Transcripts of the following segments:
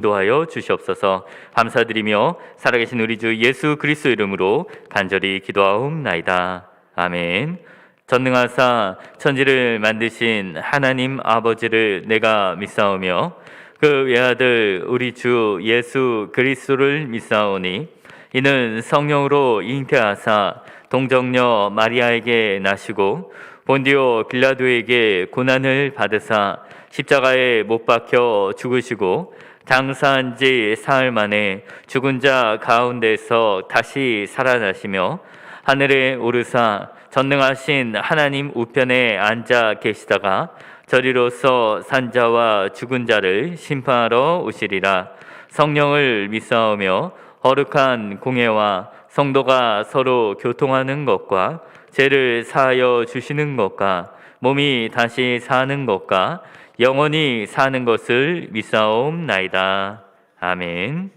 인도하여 주시옵소서. 감사드리며 살아계신 우리 주 예수 그리스도 이름으로 간절히 기도하옵나이다. 아멘. 전능하사 천지를 만드신 하나님 아버지를 내가 믿사오며 그 외아들 우리 주 예수 그리스도를 믿사오니 이는 성령으로 잉태하사 동정녀 마리아에게 나시고 본디오 빌라도에게 고난을 받으사 십자가에 못 박혀 죽으시고 장사한 지 사흘 만에 죽은 자 가운데서 다시 살아나시며 하늘에 오르사 전능하신 하나님 우편에 앉아 계시다가 저리로서 산자와 죽은 자를 심판하러 오시리라. 성령을 믿사오며 거룩한 공예와 성도가 서로 교통하는 것과 죄를 사하여 주시는 것과 몸이 다시 사는 것과 영원히 사는 것을 믿사옵나이다. 아멘.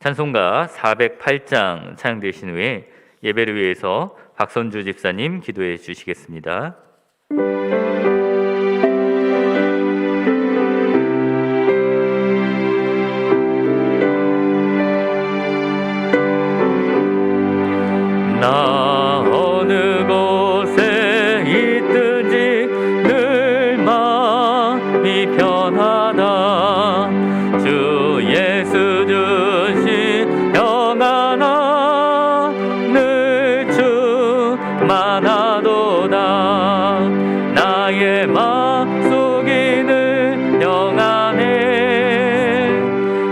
찬송가 408장 찬양되신 후에 예배를 위해서 박선주 집사님 기도해 주시겠습니다. 나 어느 곳에 있든지 늘 마음이 편하다. 주 예수 주신 평안아 늘 충만하도다. 나의 마음속이 늘 평안해.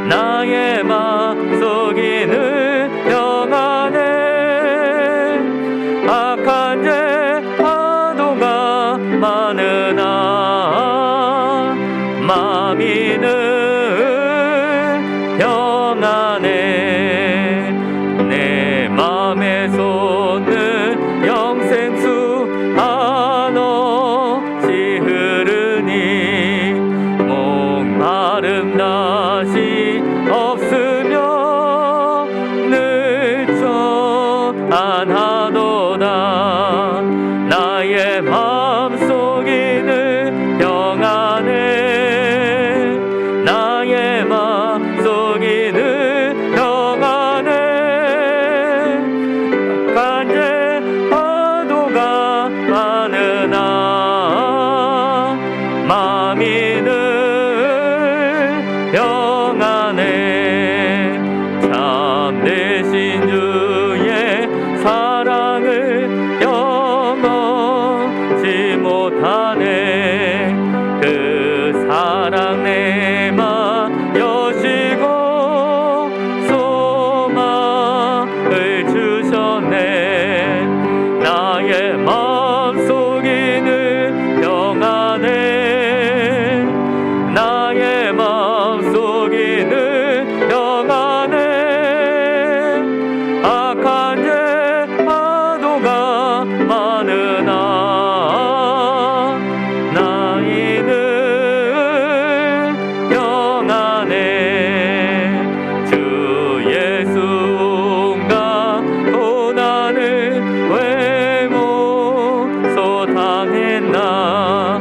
나의 마음속이 늘 평안해. 악한 죄 파도가 많으나 마음이 늘 평안해. 내 맘에 솟는 영생수 한없이 흐르니 목마름 다시 없으며 늘 평안하도다. 나의 마음속이 늘 평안해. 나의 마음속이 늘 평안해. 악한 죄 파도가 많으나 마음이 늘 평안해. 참되신 주의 사랑을 영원치 못하네. 그 사랑 내만 여시고 소망을 주셨네. 나의 마음속이 늘 평안해. 나의 마음속이 늘 평안해. 악한 죄 파도가 많으나 나의 늘 평안해. 주 예수 온갖 고난을 왜 모소 당했나.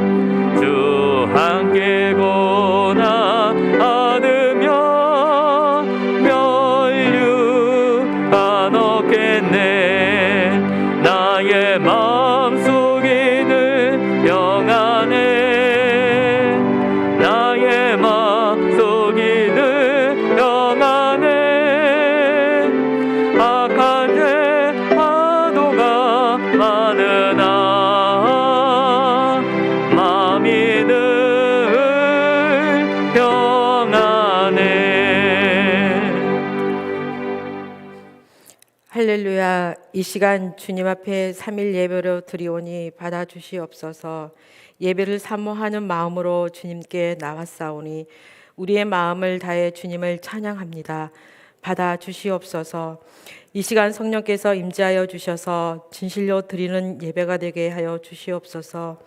주 함께 고난 받으며 멸류관 얻겠네. 나의 마음속이 늘 평안해. 나의 마음속이 늘 평안해. 악한 죄 파도가 많으나 마음이 늘 평안해. 할렐루야. 이 시간 주님 앞에 3일 예배로 드리오니 받아주시옵소서. 예배를 사모하는 마음으로 주님께 나왔사오니 우리의 마음을 다해 주님을 찬양합니다. 받아주시옵소서. 이 시간 성령께서 임재하여 주셔서 진실로 드리는 예배가 되게 하여 주시옵소서.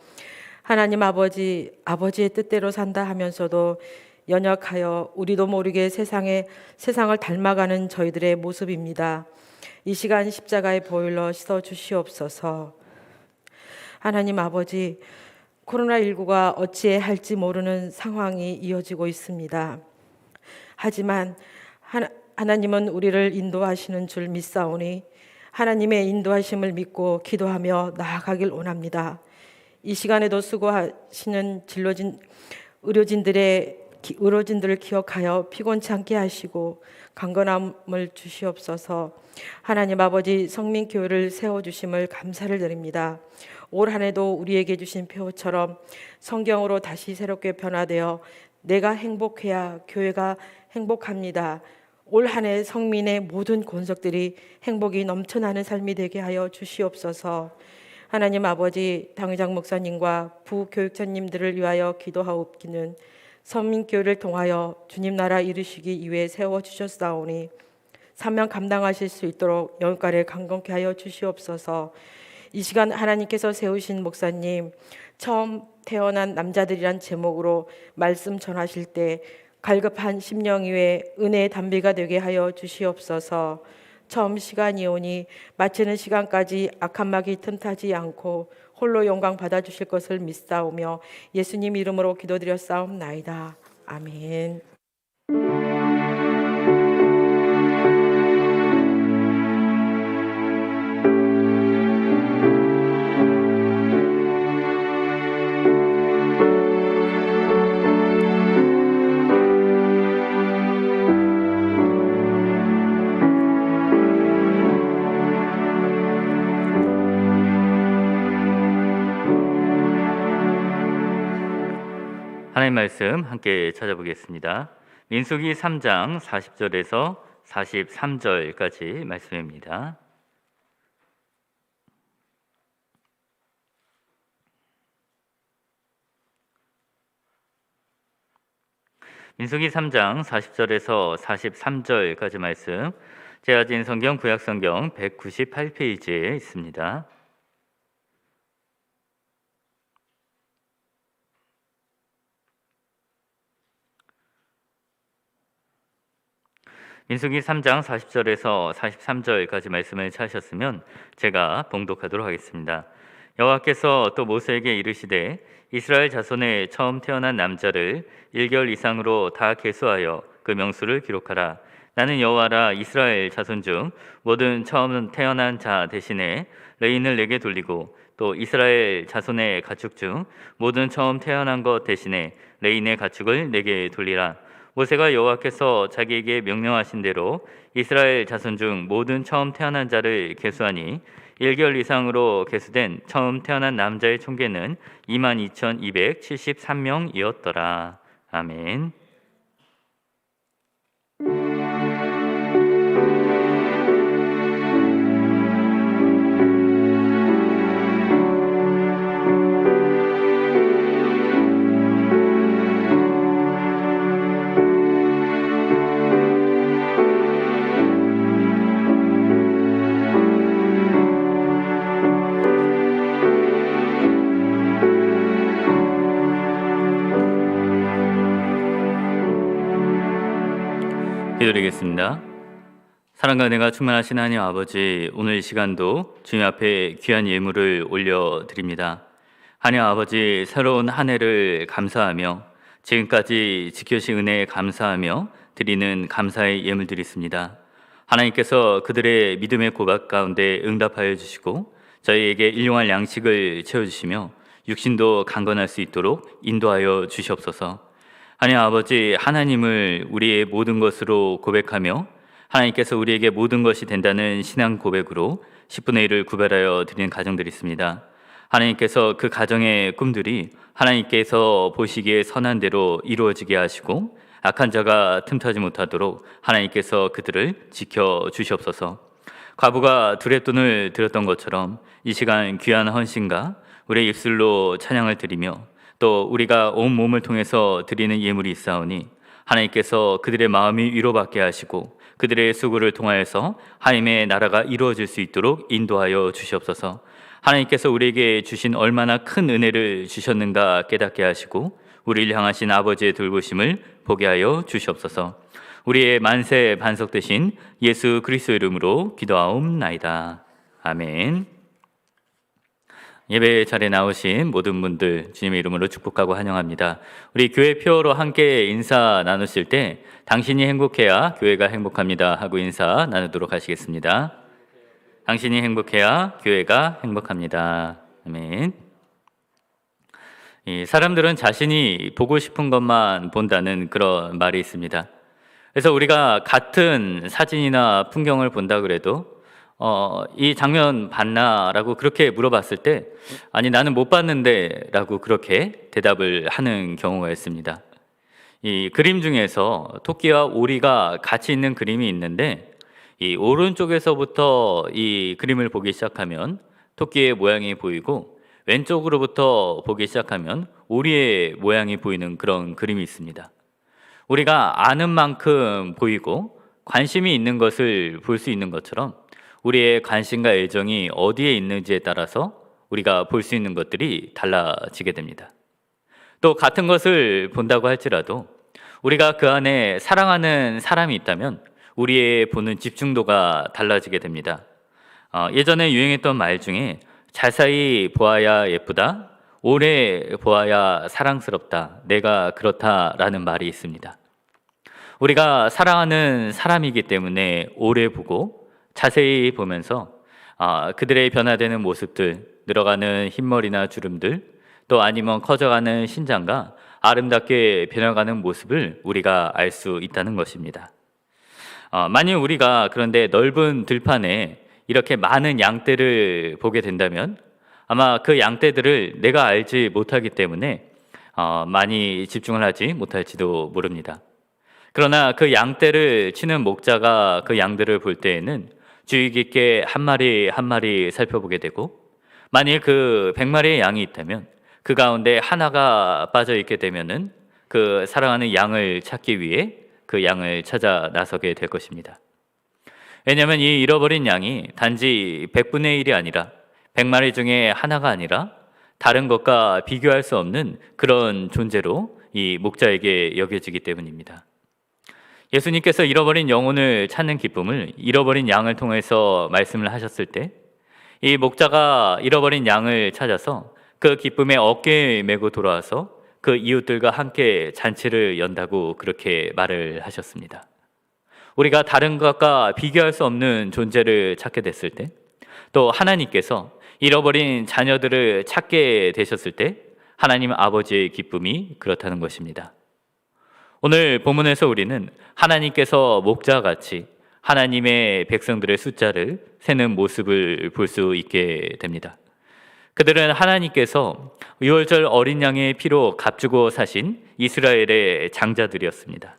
하나님 아버지, 아버지의 뜻대로 산다 하면서도 연약하여 우리도 모르게 세상을 닮아가는 저희들의 모습입니다. 이 시간 십자가의 보혈로 씻어 주시옵소서. 하나님 아버지, 코로나19가 어찌해야 할지 모르는 상황이 이어지고 있습니다. 하지만 하나님은 우리를 인도하시는 줄 믿사오니 하나님의 인도하심을 믿고 기도하며 나아가길 원합니다. 이 시간에도 수고하시는 의료진들을 기억하여 피곤치 않게 하시고 강건함을 주시옵소서. 하나님 아버지, 성민교회를 세워주심을 감사를 드립니다. 올 한 해도 우리에게 주신 표처럼 성경으로 다시 새롭게 변화되어 내가 행복해야 교회가 행복합니다. 올 한 해 성민의 모든 권속들이 행복이 넘쳐나는 삶이 되게 하여 주시옵소서. 하나님 아버지, 당회장 목사님과 부교육자님들을 위하여 기도하옵기는 성민교회를 통하여 주님 나라 이루시기 위해 세워주셨사오니 사명 감당하실 수 있도록 영육간에 강건케 하여 주시옵소서. 이 시간 하나님께서 세우신 목사님, 처음 태어난 남자들이란 제목으로 말씀 전하실 때 갈급한 심령 위에 은혜의 담비가 되게 하여 주시옵소서. 처음 시간이 오니 마치는 시간까지 악한 마귀 틈타지 않고 홀로 영광 받아주실 것을 믿사오며 예수님 이름으로 기도드렸사옵나이다. 아멘. 하나님 말씀 함께 찾아보겠습니다. 민수기 3장 40절에서 43절까지 말씀입니다. 민수기 3장 40절에서 43절까지 말씀, 제가 진 성경 구약성경 198페이지에 있습니다. 민수기 3장 40절에서 43절까지 말씀을 찾으셨으면 제가 봉독하도록 하겠습니다. 여호와께서 또 모세에게 이르시되 이스라엘 자손의 처음 태어난 남자를 1개월 이상으로 다 계수하여 그 명수를 기록하라. 나는 여호와라. 이스라엘 자손 중 모든 처음 태어난 자 대신에 레인을 내게 돌리고 또 이스라엘 자손의 가축 중 모든 처음 태어난 것 대신에 레인의 가축을 내게 돌리라. 모세가 여호와께서 자기에게 명령하신 대로 이스라엘 자손 중 모든 처음 태어난 자를 계수하니 1개월 이상으로 계수된 처음 태어난 남자의 총계는 22,273명이었더라. 아멘. 기도드리겠습니다. 사랑과 은혜가 충만하신 하나님 아버지, 오늘 이 시간도 주님 앞에 귀한 예물을 올려드립니다. 하나님 아버지, 새로운 한 해를 감사하며 지금까지 지켜주신 은혜에 감사하며 드리는 감사의 예물들이 있습니다. 하나님께서 그들의 믿음의 고백 가운데 응답하여 주시고 저희에게 일용할 양식을 채워주시며 육신도 강건할 수 있도록 인도하여 주시옵소서. 하나님 아버지, 하나님을 우리의 모든 것으로 고백하며 하나님께서 우리에게 모든 것이 된다는 신앙 고백으로 10분의 1을 구별하여 드리는 가정들이 있습니다. 하나님께서 그 가정의 꿈들이 하나님께서 보시기에 선한 대로 이루어지게 하시고 악한 자가 틈타지 못하도록 하나님께서 그들을 지켜주시옵소서. 과부가 두랫돈을 들였던 것처럼 이 시간 귀한 헌신과 우리의 입술로 찬양을 드리며 또 우리가 온 몸을 통해서 드리는 예물이 있사오니 하나님께서 그들의 마음이 위로받게 하시고 그들의 수고를 통하여서 하나님의 나라가 이루어질 수 있도록 인도하여 주시옵소서. 하나님께서 우리에게 주신 얼마나 큰 은혜를 주셨는가 깨닫게 하시고 우리를 향하신 아버지의 돌보심을 보게 하여 주시옵소서. 우리의 만세 반석 되신 예수 그리스도 이름으로 기도하옵나이다. 아멘. 예배 자리에 나오신 모든 분들 주님의 이름으로 축복하고 환영합니다. 우리 교회 표어로 함께 인사 나누실 때 당신이 행복해야 교회가 행복합니다 하고 인사 나누도록 하시겠습니다. 당신이 행복해야 교회가 행복합니다. 아멘. 이 사람들은 자신이 보고 싶은 것만 본다는 그런 말이 있습니다. 그래서 우리가 같은 사진이나 풍경을 본다 그래도 이 장면 봤나? 라고 그렇게 물어봤을 때 아니 나는 못 봤는데 라고 그렇게 대답을 하는 경우가 있습니다. 이 그림 중에서 토끼와 오리가 같이 있는 그림이 있는데 이 오른쪽에서부터 이 그림을 보기 시작하면 토끼의 모양이 보이고 왼쪽으로부터 보기 시작하면 오리의 모양이 보이는 그런 그림이 있습니다. 우리가 아는 만큼 보이고 관심이 있는 것을 볼 수 있는 것처럼 우리의 관심과 애정이 어디에 있는지에 따라서 우리가 볼 수 있는 것들이 달라지게 됩니다. 또 같은 것을 본다고 할지라도 우리가 그 안에 사랑하는 사람이 있다면 우리의 보는 집중도가 달라지게 됩니다. 예전에 유행했던 말 중에 자세히 보아야 예쁘다, 오래 보아야 사랑스럽다, 내가 그렇다라는 말이 있습니다. 우리가 사랑하는 사람이기 때문에 오래 보고 자세히 보면서 그들의 변화되는 모습들, 늘어가는 흰머리나 주름들, 또 아니면 커져가는 신장과 아름답게 변해가는 모습을 우리가 알 수 있다는 것입니다. 만일 우리가 그런데 넓은 들판에 이렇게 많은 양떼를 보게 된다면 아마 그 양떼들을 내가 알지 못하기 때문에 많이 집중을 하지 못할지도 모릅니다. 그러나 그 양떼를 치는 목자가 그 양들을 볼 때에는 주의 깊게 한 마리 한 마리 살펴보게 되고 만일 그 100마리의 양이 있다면 그 가운데 하나가 빠져 있게 되면은 그 사랑하는 양을 찾기 위해 그 양을 찾아 나서게 될 것입니다. 왜냐하면 이 잃어버린 양이 단지 100분의 1이 아니라 100마리 중에 하나가 아니라 다른 것과 비교할 수 없는 그런 존재로 이 목자에게 여겨지기 때문입니다. 예수님께서 잃어버린 영혼을 찾는 기쁨을 잃어버린 양을 통해서 말씀을 하셨을 때 이 목자가 잃어버린 양을 찾아서 그 기쁨에 어깨에 메고 돌아와서 그 이웃들과 함께 잔치를 연다고 그렇게 말을 하셨습니다. 우리가 다른 것과 비교할 수 없는 존재를 찾게 됐을 때, 또 하나님께서 잃어버린 자녀들을 찾게 되셨을 때 하나님 아버지의 기쁨이 그렇다는 것입니다. 오늘 본문에서 우리는 하나님께서 목자같이 하나님의 백성들의 숫자를 세는 모습을 볼 수 있게 됩니다. 그들은 하나님께서 유월절 어린 양의 피로 값주고 사신 이스라엘의 장자들이었습니다.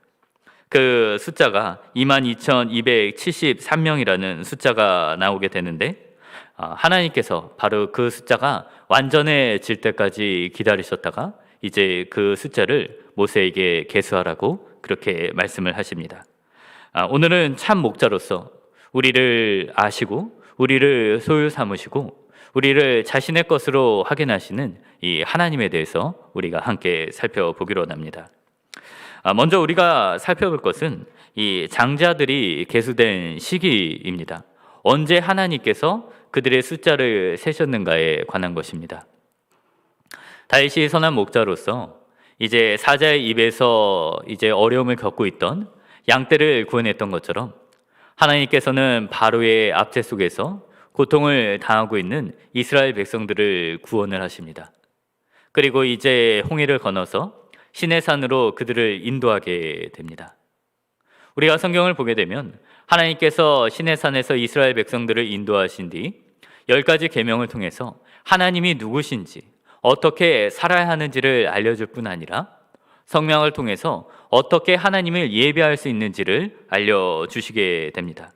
그 숫자가 22,273명이라는 숫자가 나오게 되는데 하나님께서 바로 그 숫자가 완전해질 때까지 기다리셨다가 이제 그 숫자를 모세에게 계수하라고 그렇게 말씀을 하십니다. 오늘은 참 목자로서 우리를 아시고 우리를 소유 삼으시고 우리를 자신의 것으로 확인하시는 이 하나님에 대해서 우리가 함께 살펴보기로 합니다. 먼저 우리가 살펴볼 것은 이 장자들이 계수된 시기입니다. 언제 하나님께서 그들의 숫자를 세셨는가에 관한 것입니다. 다윗이 선한 목자로서 이제 사자의 입에서 이제 어려움을 겪고 있던 양떼를 구원했던 것처럼 하나님께서는 바로의 압제 속에서 고통을 당하고 있는 이스라엘 백성들을 구원을 하십니다. 그리고 이제 홍해를 건너서 시내산으로 그들을 인도하게 됩니다. 우리가 성경을 보게 되면 하나님께서 시내산에서 이스라엘 백성들을 인도하신 뒤 10가지 계명을 통해서 하나님이 누구신지 어떻게 살아야 하는지를 알려줄 뿐 아니라 성명을 통해서 어떻게 하나님을 예배할 수 있는지를 알려주시게 됩니다.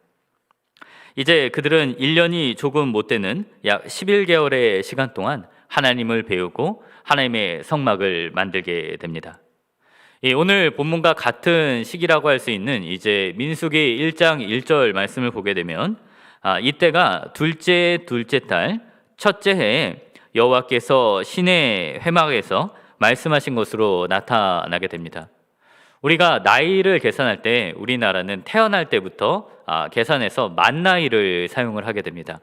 이제 그들은 1년이 조금 못 되는 약 11개월의 시간 동안 하나님을 배우고 하나님의 성막을 만들게 됩니다. 오늘 본문과 같은 시기라고 할 수 있는 이제 민수기 1장 1절 말씀을 보게 되면 이때가 둘째 달 첫째 해에 여호와께서 신의 회막에서 말씀하신 것으로 나타나게 됩니다. 우리가 나이를 계산할 때 우리나라는 태어날 때부터 계산해서 만 나이를 사용을 하게 됩니다.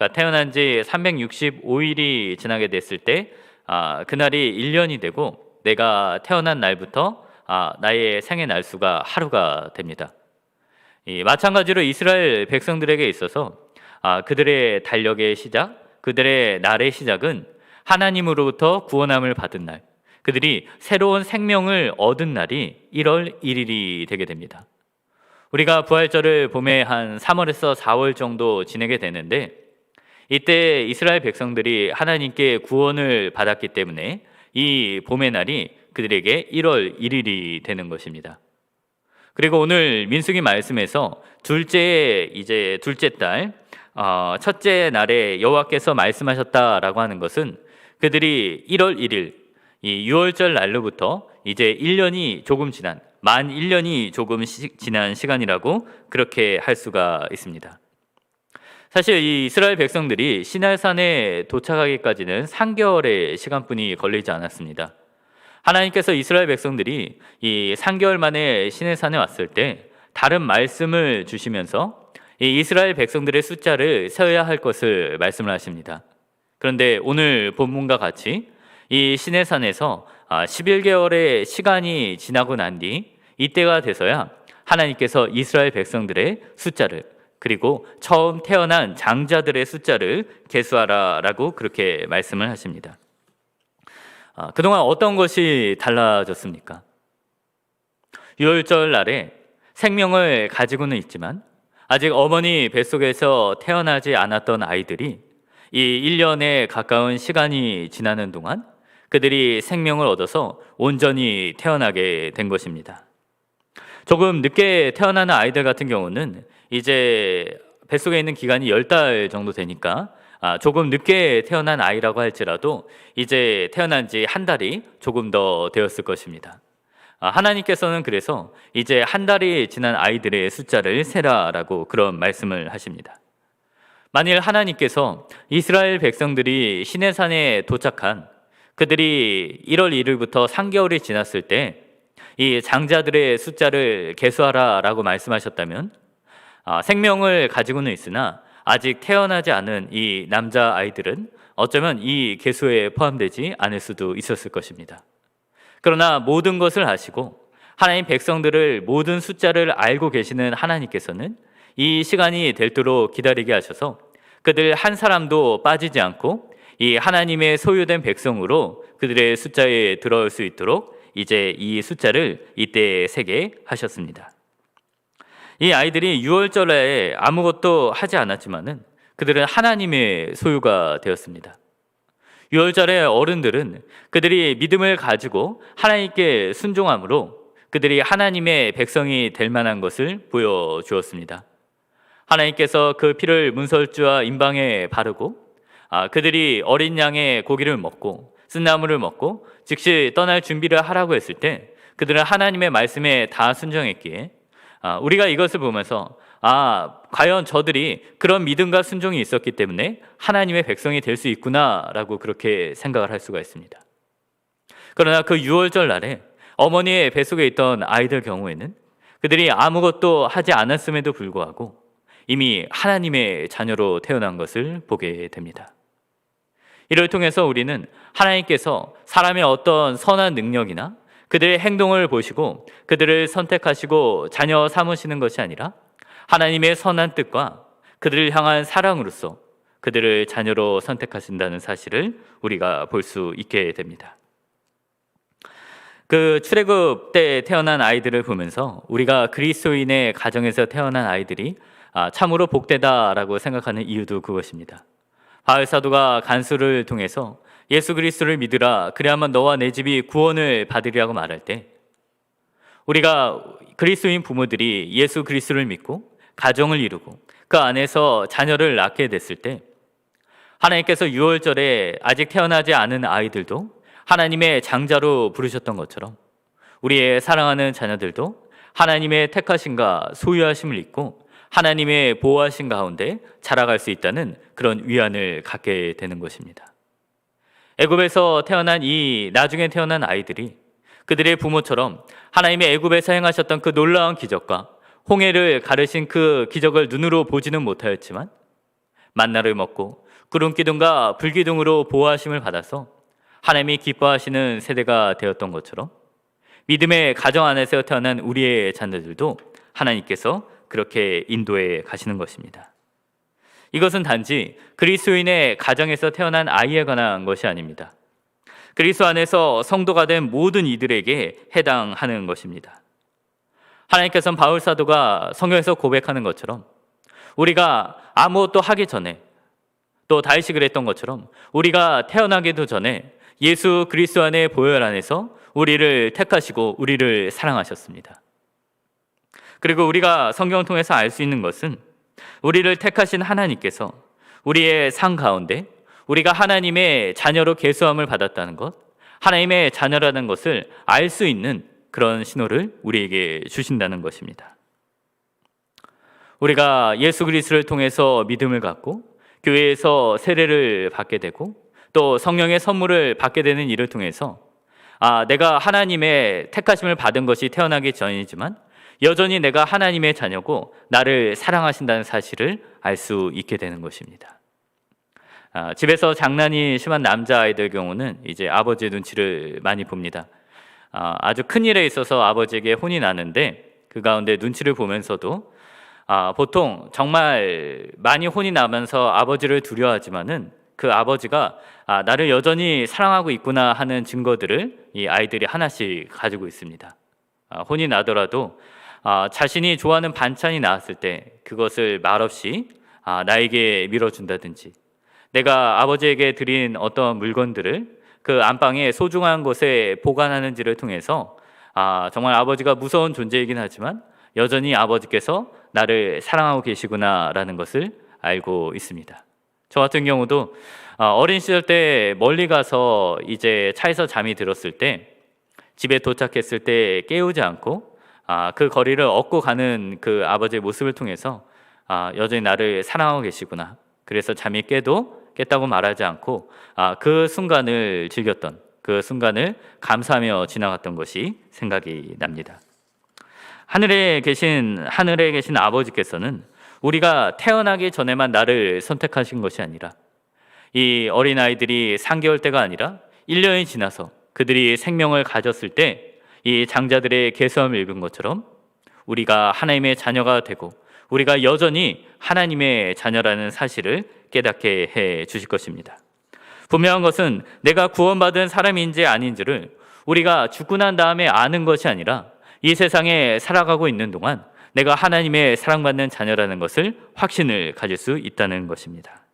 그러니까 태어난 지 365일이 지나게 됐을 때 그날이 1년이 되고 내가 태어난 날부터 나의 생의 날수가 하루가 됩니다. 마찬가지로 이스라엘 백성들에게 있어서 그들의 달력의 시작, 그들의 날의 시작은 하나님으로부터 구원함을 받은 날, 그들이 새로운 생명을 얻은 날이 1월 1일이 되게 됩니다. 우리가 부활절을 봄에 한 3월에서 4월 정도 지내게 되는데 이때 이스라엘 백성들이 하나님께 구원을 받았기 때문에 이 봄의 날이 그들에게 1월 1일이 되는 것입니다. 그리고 오늘 민수기 말씀에서 둘째 달 첫째 날에 여호와께서 말씀하셨다라고 하는 것은 그들이 1월 1일 이 유월절 날로부터 이제 1년이 조금 지난 만 1년이 조금 지난 시간이라고 그렇게 할 수가 있습니다. 사실 이 이스라엘 백성들이 시내산에 도착하기까지는 3개월의 시간뿐이 걸리지 않았습니다. 하나님께서 이스라엘 백성들이 이 3개월 만에 시내산에 왔을 때 다른 말씀을 주시면서 이 이스라엘 백성들의 숫자를 세어야 할 것을 말씀을 하십니다. 그런데 오늘 본문과 같이 이 시내산에서 11개월의 시간이 지나고 난 뒤 이때가 돼서야 하나님께서 이스라엘 백성들의 숫자를 그리고 처음 태어난 장자들의 숫자를 계수하라라고 그렇게 말씀을 하십니다. 그동안 어떤 것이 달라졌습니까? 유월절 날에 생명을 가지고는 있지만 아직 어머니 뱃속에서 태어나지 않았던 아이들이 이 1년에 가까운 시간이 지나는 동안 그들이 생명을 얻어서 온전히 태어나게 된 것입니다. 조금 늦게 태어나는 아이들 같은 경우는 이제 뱃속에 있는 기간이 10달 정도 되니까 조금 늦게 태어난 아이라고 할지라도 이제 태어난 지 한 달이 조금 더 되었을 것입니다. 하나님께서는 그래서 이제 한 달이 지난 아이들의 숫자를 세라라고 그런 말씀을 하십니다. 만일 하나님께서 이스라엘 백성들이 시내산에 도착한 그들이 1월 1일부터 3개월이 지났을 때 이 장자들의 숫자를 계수하라라고 말씀하셨다면 생명을 가지고는 있으나 아직 태어나지 않은 이 남자 아이들은 어쩌면 이 계수에 포함되지 않을 수도 있었을 것입니다. 그러나 모든 것을 아시고 하나님 백성들을 모든 숫자를 알고 계시는 하나님께서는 이 시간이 될도록 기다리게 하셔서 그들 한 사람도 빠지지 않고 이 하나님의 소유된 백성으로 그들의 숫자에 들어올 수 있도록 이제 이 숫자를 이때 세게 하셨습니다. 이 아이들이 유월절에 아무것도 하지 않았지만은 그들은 하나님의 소유가 되었습니다. 유월절의 어른들은 그들이 믿음을 가지고 하나님께 순종함으로 그들이 하나님의 백성이 될 만한 것을 보여주었습니다. 하나님께서 그 피를 문설주와 임방에 바르고 그들이 어린 양의 고기를 먹고 쓴나물을 먹고 즉시 떠날 준비를 하라고 했을 때 그들은 하나님의 말씀에 다 순종했기에 우리가 이것을 보면서 과연 저들이 그런 믿음과 순종이 있었기 때문에 하나님의 백성이 될 수 있구나라고 그렇게 생각을 할 수가 있습니다. 그러나 그 유월절 날에 어머니의 뱃속에 있던 아이들 경우에는 그들이 아무것도 하지 않았음에도 불구하고 이미 하나님의 자녀로 태어난 것을 보게 됩니다. 이를 통해서 우리는 하나님께서 사람의 어떤 선한 능력이나 그들의 행동을 보시고 그들을 선택하시고 자녀 삼으시는 것이 아니라 하나님의 선한 뜻과 그들을 향한 사랑으로서 그들을 자녀로 선택하신다는 사실을 우리가 볼 수 있게 됩니다. 그 출애굽 때 태어난 아이들을 보면서 우리가 그리스도인의 가정에서 태어난 아이들이 참으로 복되다라고 생각하는 이유도 그것입니다. 바울 사도가 간수를 통해서 예수 그리스도를 믿으라 그래야만 너와 내 집이 구원을 받으리라고 말할 때 우리가 그리스도인 부모들이 예수 그리스도를 믿고 가정을 이루고 그 안에서 자녀를 낳게 됐을 때 하나님께서 유월절에 아직 태어나지 않은 아이들도 하나님의 장자로 부르셨던 것처럼 우리의 사랑하는 자녀들도 하나님의 택하심과 소유하심을 잊고 하나님의 보호하심 가운데 자라갈 수 있다는 그런 위안을 갖게 되는 것입니다. 애굽에서 태어난 이 나중에 태어난 아이들이 그들의 부모처럼 하나님의 애굽에서 행하셨던 그 놀라운 기적과 홍해를 가르신 그 기적을 눈으로 보지는 못하였지만 만나를 먹고 구름 기둥과 불 기둥으로 보호하심을 받아서 하나님이 기뻐하시는 세대가 되었던 것처럼 믿음의 가정 안에서 태어난 우리의 자녀들도 하나님께서 그렇게 인도해 가시는 것입니다. 이것은 단지 그리스도인의 가정에서 태어난 아이에 관한 것이 아닙니다. 그리스도 안에서 성도가 된 모든 이들에게 해당하는 것입니다. 하나님께서는 바울 사도가 성경에서 고백하는 것처럼 우리가 아무것도 하기 전에, 또 다윗이 그랬던 것처럼 우리가 태어나기도 전에 예수 그리스도 안의 보혈 안에서 우리를 택하시고 우리를 사랑하셨습니다. 그리고 우리가 성경을 통해서 알 수 있는 것은 우리를 택하신 하나님께서 우리의 삶 가운데 우리가 하나님의 자녀로 계수함을 받았다는 것, 하나님의 자녀라는 것을 알 수 있는 그런 신호를 우리에게 주신다는 것입니다. 우리가 예수 그리스도를 통해서 믿음을 갖고 교회에서 세례를 받게 되고 또 성령의 선물을 받게 되는 일을 통해서 내가 하나님의 택하심을 받은 것이 태어나기 전이지만 여전히 내가 하나님의 자녀고 나를 사랑하신다는 사실을 알 수 있게 되는 것입니다. 집에서 장난이 심한 남자아이들 경우는 이제 아버지의 눈치를 많이 봅니다. 아주 큰 일에 있어서 아버지에게 혼이 나는데 그 가운데 눈치를 보면서도 보통 정말 많이 혼이 나면서 아버지를 두려워하지만은 그 아버지가 나를 여전히 사랑하고 있구나 하는 증거들을 이 아이들이 하나씩 가지고 있습니다. 혼이 나더라도 자신이 좋아하는 반찬이 나왔을 때 그것을 말없이 나에게 밀어준다든지, 내가 아버지에게 드린 어떤 물건들을 그 안방에 소중한 곳에 보관하는지를 통해서 정말 아버지가 무서운 존재이긴 하지만 여전히 아버지께서 나를 사랑하고 계시구나라는 것을 알고 있습니다. 저 같은 경우도 어린 시절 때 멀리 가서 이제 차에서 잠이 들었을 때 집에 도착했을 때 깨우지 않고 그 거리를 얻고 가는 그 아버지의 모습을 통해서 여전히 나를 사랑하고 계시구나, 그래서 잠이 깼다고 말하지 않고 그 순간을 즐겼던, 그 순간을 감사하며 지나갔던 것이 생각이 납니다. 하늘에 계신 아버지께서는 우리가 태어나기 전에만 나를 선택하신 것이 아니라 이 어린아이들이 3개월 때가 아니라 1년이 지나서 그들이 생명을 가졌을 때 이 장자들의 계수함을 읽은 것처럼 우리가 하나님의 자녀가 되고 우리가 여전히 하나님의 자녀라는 사실을 깨닫게 해 주실 것입니다. 분명한 것은 내가 구원받은 사람인지 아닌지를 우리가 죽고 난 다음에 아는 것이 아니라 이 세상에 살아가고 있는 동안 내가 하나님의 사랑받는 자녀라는 것을 확신을 가질 수 있다는 것입니다.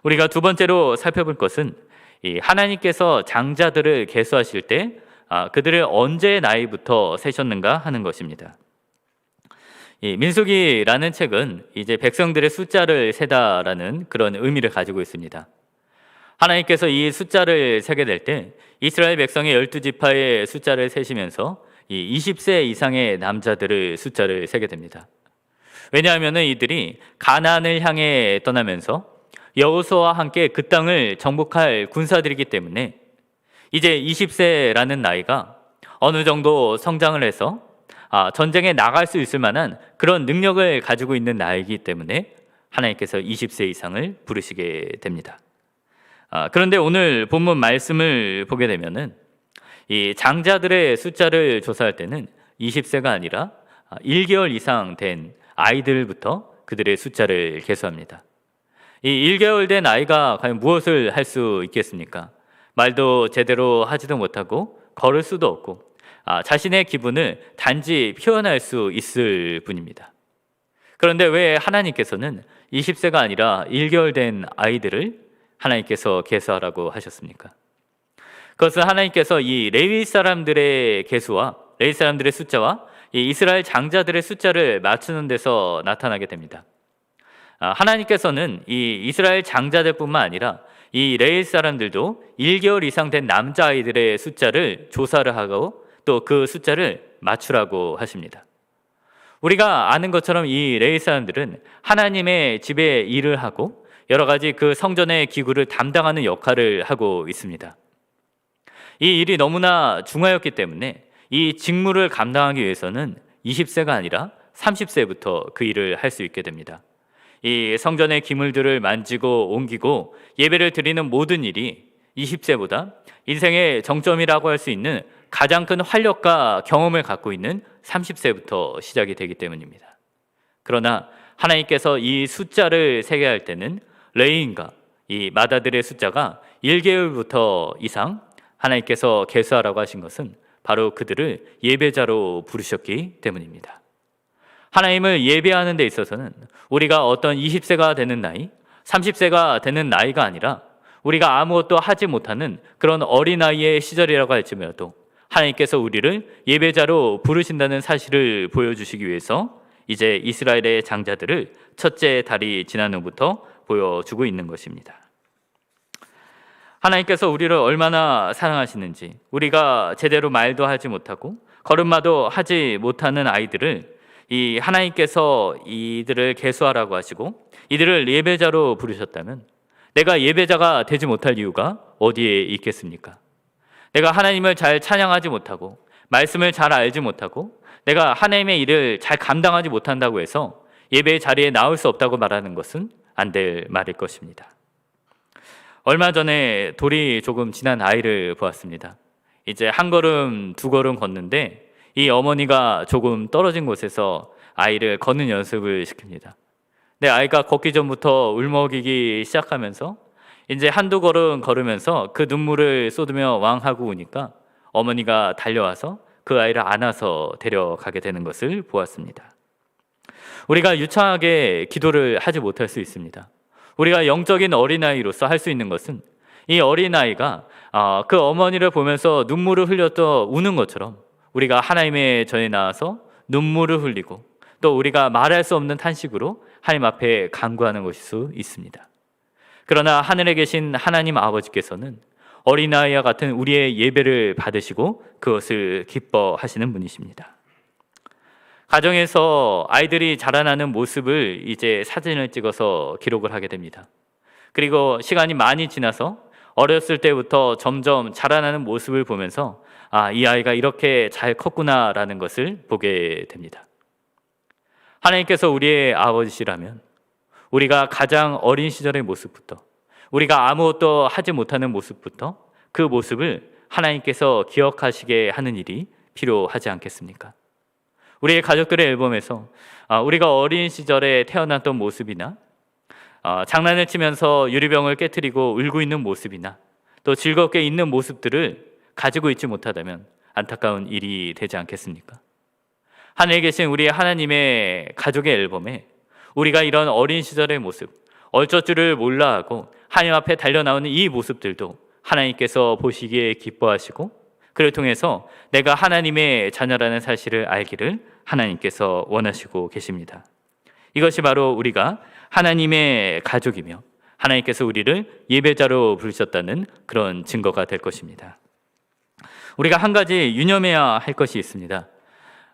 우리가 두 번째로 살펴볼 것은 이 하나님께서 장자들을 계수하실 때 그들을 언제 나이부터 세셨는가 하는 것입니다. 이 민수기라는 책은 이제 백성들의 숫자를 세다라는 그런 의미를 가지고 있습니다. 하나님께서 이 숫자를 세게 될 때 이스라엘 백성의 12지파의 숫자를 세시면서 이 20세 이상의 남자들의 숫자를 세게 됩니다. 왜냐하면 이들이 가나안을 향해 떠나면서 여호수아와 함께 그 땅을 정복할 군사들이기 때문에 이제 20세라는 나이가 어느 정도 성장을 해서 전쟁에 나갈 수 있을 만한 그런 능력을 가지고 있는 나이이기 때문에 하나님께서 20세 이상을 부르시게 됩니다. 그런데 오늘 본문 말씀을 보게 되면은 이 장자들의 숫자를 조사할 때는 20세가 아니라 1개월 이상 된 아이들부터 그들의 숫자를 계수합니다. 이 1개월 된 아이가 과연 무엇을 할 수 있겠습니까? 말도 제대로 하지도 못하고 걸을 수도 없고 자신의 기분을 단지 표현할 수 있을 뿐입니다. 그런데 왜 하나님께서는 20세가 아니라 1개월 된 아이들을 하나님께서 계수하라고 하셨습니까? 그것은 하나님께서 이 레위 사람들의 계수와 레위 사람들의 숫자와 이 이스라엘 장자들의 숫자를 맞추는 데서 나타나게 됩니다. 하나님께서는 이 이스라엘 장자들뿐만 아니라 이 레위 사람들도 1개월 이상 된 남자아이들의 숫자를 조사를 하고 또 그 숫자를 맞추라고 하십니다. 우리가 아는 것처럼 이 레위 사람들은 하나님의 집에 일을 하고 여러 가지 그 성전의 기구를 담당하는 역할을 하고 있습니다. 이 일이 너무나 중요했기 때문에 이 직무를 감당하기 위해서는 20세가 아니라 30세부터 그 일을 할 수 있게 됩니다. 이 성전의 기물들을 만지고 옮기고 예배를 드리는 모든 일이 20세보다 인생의 정점이라고 할 수 있는 가장 큰 활력과 경험을 갖고 있는 30세부터 시작이 되기 때문입니다. 그러나 하나님께서 이 숫자를 세게 할 때는 레위인과 이 마다들의 숫자가 1개월부터 이상 하나님께서 계수하라고 하신 것은 바로 그들을 예배자로 부르셨기 때문입니다. 하나님을 예배하는 데 있어서는 우리가 어떤 20세가 되는 나이, 30세가 되는 나이가 아니라 우리가 아무것도 하지 못하는 그런 어린아이의 시절이라고 할지라도 하나님께서 우리를 예배자로 부르신다는 사실을 보여주시기 위해서 이제 이스라엘의 장자들을 첫째 달이 지난 후부터 보여주고 있는 것입니다. 하나님께서 우리를 얼마나 사랑하시는지, 우리가 제대로 말도 하지 못하고 걸음마도 하지 못하는 아이들을 이 하나님께서 이들을 계수하라고 하시고 이들을 예배자로 부르셨다면 내가 예배자가 되지 못할 이유가 어디에 있겠습니까? 내가 하나님을 잘 찬양하지 못하고 말씀을 잘 알지 못하고 내가 하나님의 일을 잘 감당하지 못한다고 해서 예배의 자리에 나올 수 없다고 말하는 것은 안 될 말일 것입니다. 얼마 전에 돌이 조금 지난 아이를 보았습니다. 이제 한 걸음 두 걸음 걷는데 이 어머니가 조금 떨어진 곳에서 아이를 걷는 연습을 시킵니다. 근데 아이가 걷기 전부터 울먹이기 시작하면서 이제 한두 걸음 걸으면서 그 눈물을 쏟으며 왕하고 오니까 어머니가 달려와서 그 아이를 안아서 데려가게 되는 것을 보았습니다. 우리가 유창하게 기도를 하지 못할 수 있습니다. 우리가 영적인 어린아이로서 할 수 있는 것은 이 어린아이가 그 어머니를 보면서 눈물을 흘렸던 우는 것처럼 우리가 하나님의 전에 나와서 눈물을 흘리고 또 우리가 말할 수 없는 탄식으로 하나님 앞에 간구하는 것일 수 있습니다. 그러나 하늘에 계신 하나님 아버지께서는 어린아이와 같은 우리의 예배를 받으시고 그것을 기뻐하시는 분이십니다. 가정에서 아이들이 자라나는 모습을 이제 사진을 찍어서 기록을 하게 됩니다. 그리고 시간이 많이 지나서 어렸을 때부터 점점 자라나는 모습을 보면서 이 아이가 이렇게 잘 컸구나라는 것을 보게 됩니다. 하나님께서 우리의 아버지시라면 우리가 가장 어린 시절의 모습부터 우리가 아무것도 하지 못하는 모습부터 그 모습을 하나님께서 기억하시게 하는 일이 필요하지 않겠습니까? 우리의 가족들의 앨범에서 우리가 어린 시절에 태어났던 모습이나 장난을 치면서 유리병을 깨트리고 울고 있는 모습이나 또 즐겁게 있는 모습들을 가지고 있지 못하다면 안타까운 일이 되지 않겠습니까? 하늘에 계신 우리 하나님의 가족의 앨범에 우리가 이런 어린 시절의 모습, 어쩔 줄을 몰라 하고 하나님 앞에 달려나오는 이 모습들도 하나님께서 보시기에 기뻐하시고 그를 통해서 내가 하나님의 자녀라는 사실을 알기를 하나님께서 원하시고 계십니다. 이것이 바로 우리가 하나님의 가족이며 하나님께서 우리를 예배자로 부르셨다는 그런 증거가 될 것입니다. 우리가 한 가지 유념해야 할 것이 있습니다.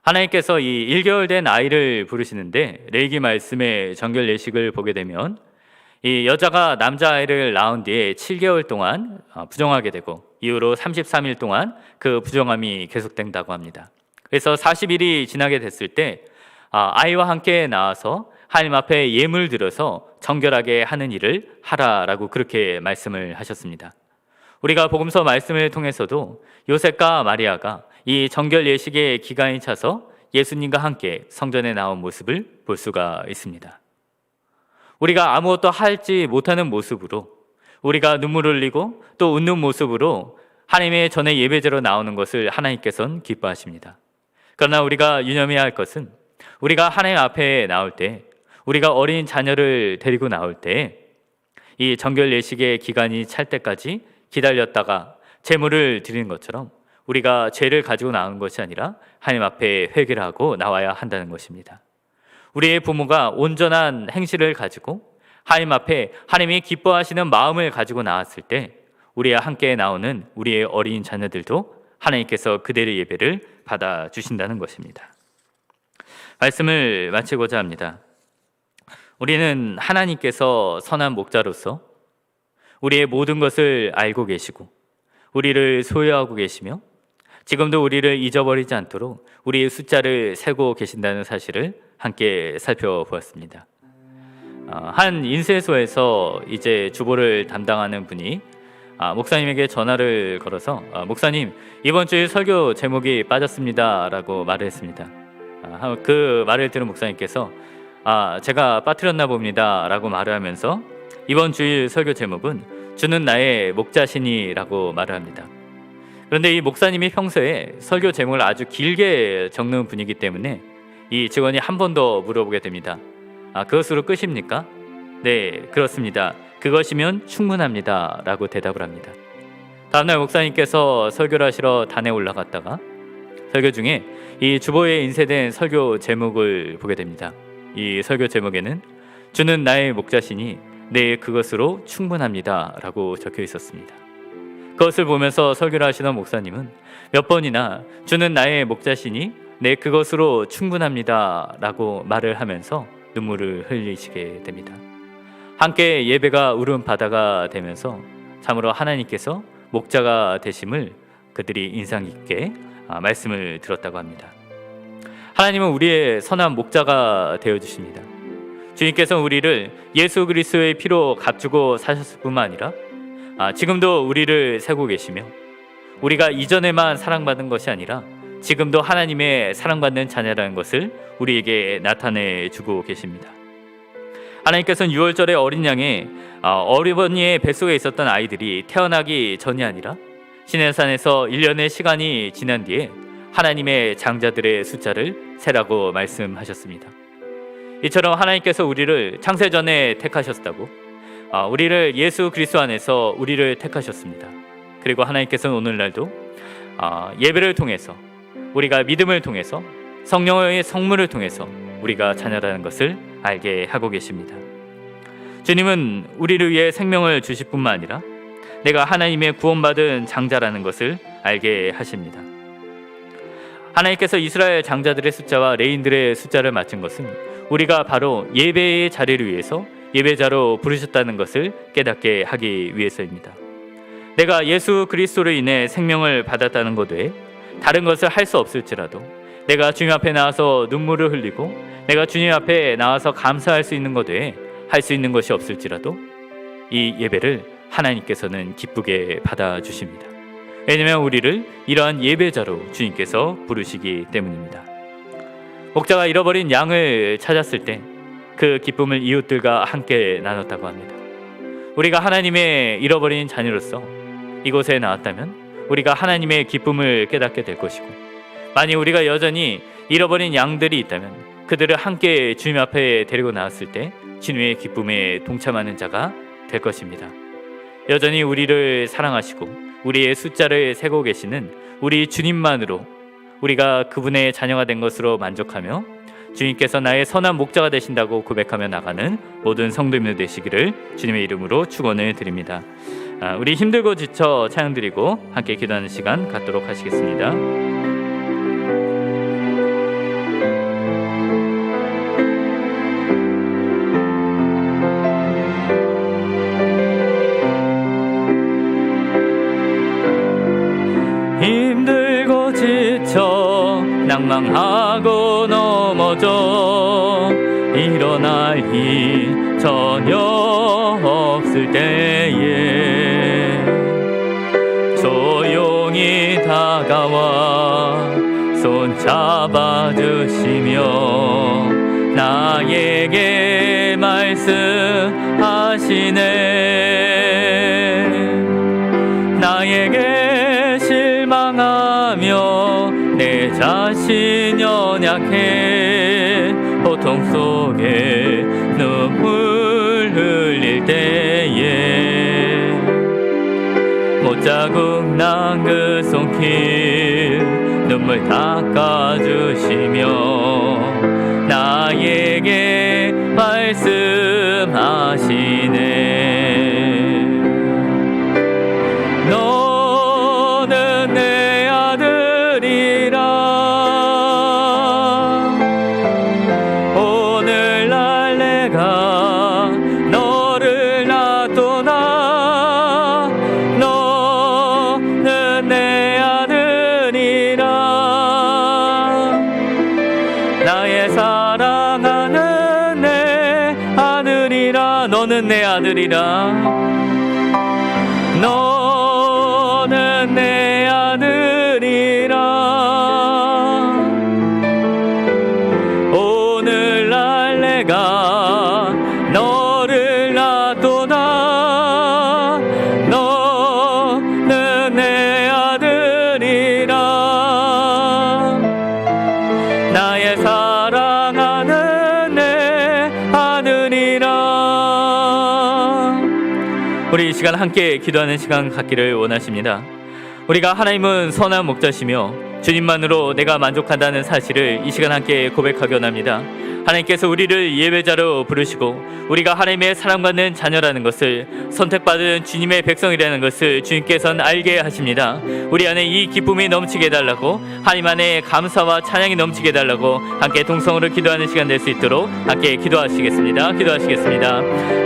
하나님께서 이 1개월 된 아이를 부르시는데 레위기 말씀의 정결 예식을 보게 되면 이 여자가 남자아이를 낳은 뒤에 7개월 동안 부정하게 되고 이후로 33일 동안 그 부정함이 계속된다고 합니다. 그래서 40일이 지나게 됐을 때 아이와 함께 나와서 하나님 앞에 예물 들어서 정결하게 하는 일을 하라라고 그렇게 말씀을 하셨습니다. 우리가 복음서 말씀을 통해서도 요셉과 마리아가 이 정결 예식의 기간이 차서 예수님과 함께 성전에 나온 모습을 볼 수가 있습니다. 우리가 아무것도 하지 못하는 모습으로 우리가 눈물을 흘리고 또 웃는 모습으로 하나님의 전에 예배제로 나오는 것을 하나님께서는 기뻐하십니다. 그러나 우리가 유념해야 할 것은 우리가 하나님 앞에 나올 때 우리가 어린 자녀를 데리고 나올 때 이 정결 예식의 기간이 찰 때까지 기다렸다가 제물을 드리는 것처럼 우리가 죄를 가지고 나오는 것이 아니라 하나님 앞에 회개를 하고 나와야 한다는 것입니다. 우리의 부모가 온전한 행실을 가지고 하나님 앞에 하나님이 기뻐하시는 마음을 가지고 나왔을 때 우리와 함께 나오는 우리의 어린 자녀들도 하나님께서 그들의 예배를 받아주신다는 것입니다. 말씀을 마치고자 합니다. 우리는 하나님께서 선한 목자로서 우리의 모든 것을 알고 계시고 우리를 소유하고 계시며 지금도 우리를 잊어버리지 않도록 우리의 숫자를 세고 계신다는 사실을 함께 살펴보았습니다. 한 인쇄소에서 이제 주보를 담당하는 분이 목사님에게 전화를 걸어서 목사님, 이번 주에 설교 제목이 빠졌습니다라고 말을 했습니다. 그 말을 들은 목사님께서 제가 빠뜨렸나 봅니다라고 말을 하면서 이번 주일 설교 제목은 주는 나의 목자시니라고 말을 합니다. 그런데 이 목사님이 평소에 설교 제목을 아주 길게 적는 분이기 때문에 이 직원이 한 번 더 물어보게 됩니다. 그것으로 끝입니까? 네, 그렇습니다. 그것이면 충분합니다 라고 대답을 합니다. 다음날 목사님께서 설교를 하시러 단에 올라갔다가 설교 중에 이 주보에 인쇄된 설교 제목을 보게 됩니다. 이 설교 제목에는 주는 나의 목자시니 네, 그것으로 충분합니다 라고 적혀 있었습니다. 그것을 보면서 설교를 하시던 목사님은 몇 번이나 주는 나의 목자시니 네, 그것으로 충분합니다 라고 말을 하면서 눈물을 흘리시게 됩니다. 함께 예배가 울음 바다가 되면서 참으로 하나님께서 목자가 되심을 그들이 인상 깊게 말씀을 들었다고 합니다. 하나님은 우리의 선한 목자가 되어주십니다. 주님께서 우리를 예수 그리스도의 피로 값주고 사셨을 뿐만 아니라 지금도 우리를 세고 계시며 우리가 이전에만 사랑받은 것이 아니라 지금도 하나님의 사랑받는 자녀라는 것을 우리에게 나타내 주고 계십니다. 하나님께서는 유월절의 어린 양의 어머니의 뱃속에 있었던 아이들이 태어나기 전이 아니라 시내산에서 1년의 시간이 지난 뒤에 하나님의 장자들의 숫자를 세라고 말씀하셨습니다. 이처럼 하나님께서 우리를 창세전에 택하셨다고 우리를 예수 그리스도 안에서 우리를 택하셨습니다. 그리고 하나님께서는 오늘날도 예배를 통해서 우리가 믿음을 통해서 성령의 성물을 통해서 우리가 자녀라는 것을 알게 하고 계십니다. 주님은 우리를 위해 생명을 주실 뿐만 아니라 내가 하나님의 구원받은 장자라는 것을 알게 하십니다. 하나님께서 이스라엘 장자들의 숫자와 레인들의 숫자를 맞춘 것은 우리가 바로 예배의 자리를 위해서 예배자로 부르셨다는 것을 깨닫게 하기 위해서입니다. 내가 예수 그리스도로 인해 생명을 받았다는 것 외에 다른 것을 할 수 없을지라도 내가 주님 앞에 나와서 눈물을 흘리고 내가 주님 앞에 나와서 감사할 수 있는 것 외에 할 수 있는 것이 없을지라도 이 예배를 하나님께서는 기쁘게 받아주십니다. 왜냐하면 우리를 이러한 예배자로 주님께서 부르시기 때문입니다. 목자가 잃어버린 양을 찾았을 때 그 기쁨을 이웃들과 함께 나눴다고 합니다. 우리가 하나님의 잃어버린 자녀로서 이곳에 나왔다면 우리가 하나님의 기쁨을 깨닫게 될 것이고, 만약 우리가 여전히 잃어버린 양들이 있다면 그들을 함께 주님 앞에 데리고 나왔을 때 주님의 기쁨에 동참하는 자가 될 것입니다. 여전히 우리를 사랑하시고 우리의 숫자를 세고 계시는 우리 주님만으로 우리가 그분의 자녀가 된 것으로 만족하며 주님께서 나의 선한 목자가 되신다고 고백하며 나가는 모든 성도님들 되시기를 주님의 이름으로 축원을 드립니다. 우리 힘들고 지쳐 찬양 드리고 함께 기도하는 시간 갖도록 하시겠습니다. 힘들고 지쳐 낭망하고 넘어져 일어날 힘 전혀 없을 때에 조용히 다가와 손 잡아주시며 나에게 말씀하시네. 나에게 실망하며 내 자신 연약해 고통 속에 눈물 흘릴 때에 못자국 난 그 손길 눈물 닦아주시며 나에게 말씀하시네. 너는 내 아들이라 오늘날 내가 너를 놔두나 너는 내 아들이라 나의 사랑하는 내 아들이 아들이라 너는 내 아들이라 너는 내 아들이라 오늘날 내가 너를 낳도다 너는 내 아들이라 나의 사랑하는 내 아들이라. 우리 이 시간 함께 기도하는 시간 갖기를 원하십니다. 우리가 하나님은 선한 목자시며 주님만으로 내가 만족한다는 사실을 이 시간 함께 고백하기 원합니다. 하나님께서 우리를 예배자로 부르시고 우리가 하나님의 사랑받는 자녀라는 것을, 선택받은 주님의 백성이라는 것을 주님께서는 알게 하십니다. 우리 안에 이 기쁨이 넘치게 해달라고, 하나님 안에 감사와 찬양이 넘치게 해달라고 함께 동성으로 기도하는 시간 될 수 있도록 함께 기도하시겠습니다.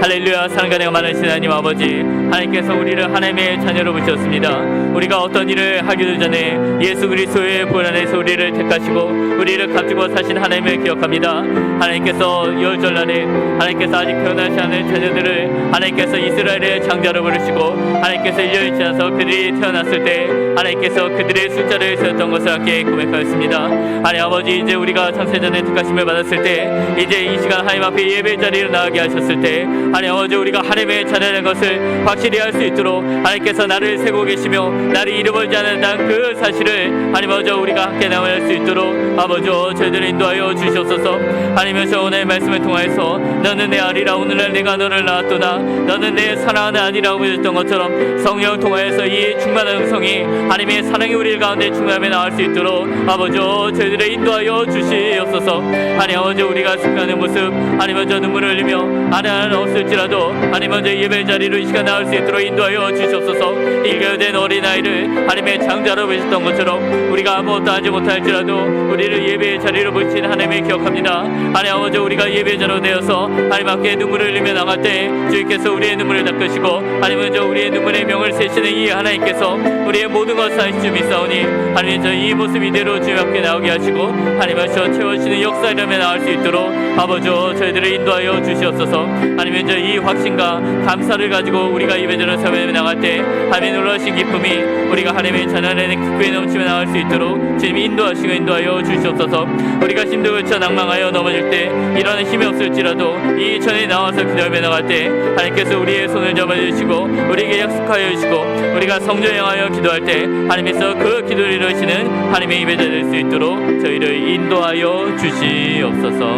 할렐루야. 사랑과 은혜가 많으신 하나님 아버지, 하나님께서 우리를 하나님의 자녀로 부르셨습니다. 우리가 어떤 일을 하기도 전에 예수 그리스도의 보혈 안에서 우리를 택하시고 우리를 가지고 사신 하나님을 기억합니다. 하나님께서 열절날에 하나님께서 아직 태어나지 않은 자녀들을 하나님께서 이스라엘의 장자로 부르시고 하나님께서 1년이 지나서 그들이 태어났을 때 하나님께서 그들의 숫자를 세웠던 것을 함께 고백하였습니다. 하나님 아버지, 이제 우리가 창세전에 택하심을 받았을 때, 이제 이 시간 하나님 앞에 예배 자리로 나가게 하셨을 때, 하나님 아버지, 우리가 하나님의 자녀라는 것을 확실히 할 수 있도록 하나님께서 나를 세고 계시며 나를 잃어버리지 않는다는 그 사실을 하나님 아버지 우리가 함께 나아갈 수 있도록 아버지 저희들을 인도하여 주시옵소서. 하나님께서 오늘 말씀을 통하여서 너는 내 아리라 오늘날 내가 너를 낳았도다 너는 내 사랑하는 아니라고 하셨던 것처럼 성령을 통하여서 이 충만한 음성이 하나님의 사랑이 우리 가운데 충만하며 나올 수 있도록 아버지 저희들을 인도하여 주시옵소서. 하나님 아버지, 우리가 슬퍼하는 모습 하나님 아버지 눈물을 흘리며 하나는 없을지라도 하나님 아버지 예배 자리로 이 시간 나올 수 있도록 인도하여 주시옵소서. 일교된 어린아이를 하나님의 장자로 보셨던 것처럼 우리가 아무것도 하지 못할지라도 우리를 예배의 자리로 부르신 하나님을 기억합니다. 하나님 아버지, 우리가 예배자로 되어서 하나님 앞에 눈물을 흘리며 나갈 때 주님께서 우리의 눈물을 닦으시고 하나님 아버지 우리의 눈물의 명을 세시는 이 하나님께서 우리의 모든 것을 하실 줄 믿사오니 하나님 이 모습 이대로 주님 앞에 나오게 하시고 하나님 하셔 채워주시는 역사이라며 나올 수 있도록 아버지 저희들을 인도하여 주시옵소서. 하나님 이 확신과 감사를 가지고 우리가 예배자로 세우며 나갈 때 하나님의 놀라신 기쁨이 우리가 하나님의 자녀라는 기쁨에 넘치며 나올 수 있도록 주님이 인도하여 주시옵소서. 우리가 힘들고 낭망하여 넘어질 때 일어나는 힘이 없을지라도 이 전에 나와서 기도하며 나갈 때 하나님께서 우리의 손을 잡아주시고 우리에게 약속하여 주시고 우리가 성전에 향하여 기도할 때 하나님께서 그 기도를 이루시는 하나님의 예배자 될 수 있도록 저희를 인도하여 주시옵소서.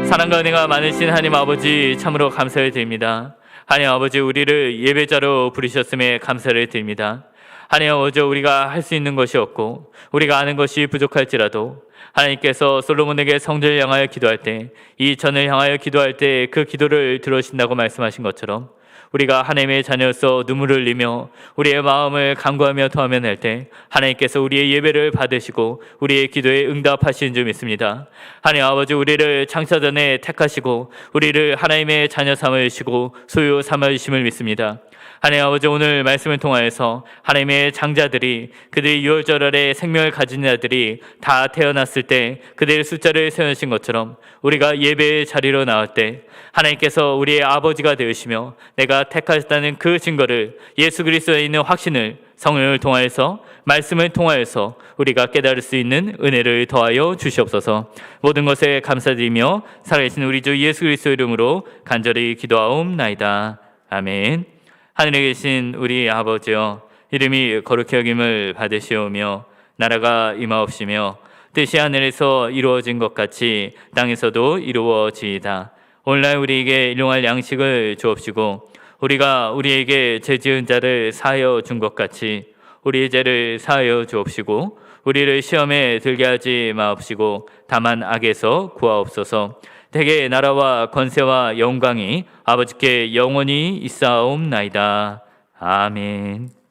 사랑과 은혜가 많으신 하나님 아버지, 참으로 감사를 드립니다. 하나님 아버지, 우리를 예배자로 부르셨음에 감사를 드립니다. 하나님 아버지, 우리가 할 수 있는 것이 없고 우리가 아는 것이 부족할지라도 하나님께서 솔로몬에게 성전을 향하여 기도할 때, 이 전을 향하여 기도할 때 그 기도를 들으신다고 말씀하신 것처럼 우리가 하나님의 자녀로서 눈물을 흘리며 우리의 마음을 간구하며 토하며 낼 때 하나님께서 우리의 예배를 받으시고 우리의 기도에 응답하시는 줄 믿습니다. 하나님 아버지, 우리를 창세전에 택하시고 우리를 하나님의 자녀 삼으시고 소유 삼으심을 믿습니다. 하나님 아버지, 오늘 말씀을 통하여서 하나님의 장자들이, 그들이 6월절 아래 생명을 가진 자들이 다 태어났을 때 그들의 숫자를 세우신 것처럼 우리가 예배의 자리로 나올 때 하나님께서 우리의 아버지가 되시며 내가 택하셨다는 그 증거를, 예수 그리스도에 있는 확신을 성령을 통하여서, 말씀을 통하여서 우리가 깨달을 수 있는 은혜를 더하여 주시옵소서. 모든 것에 감사드리며 살아계신 우리 주 예수 그리스도 이름으로 간절히 기도하옵나이다. 아멘. 하늘에 계신 우리 아버지여, 이름이 거룩히 여김을 받으시오며 나라가 임하옵시며 뜻이 하늘에서 이루어진 것 같이 땅에서도 이루어지이다. 오늘날 우리에게 일용할 양식을 주옵시고 우리가 우리에게 죄 지은 자를 사하여 준 것 같이 우리의 죄를 사하여 주옵시고 우리를 시험에 들게 하지 마옵시고 다만 악에서 구하옵소서. 대개 나라와 권세와 영광이 아버지께 영원히 있사옵나이다. 아멘.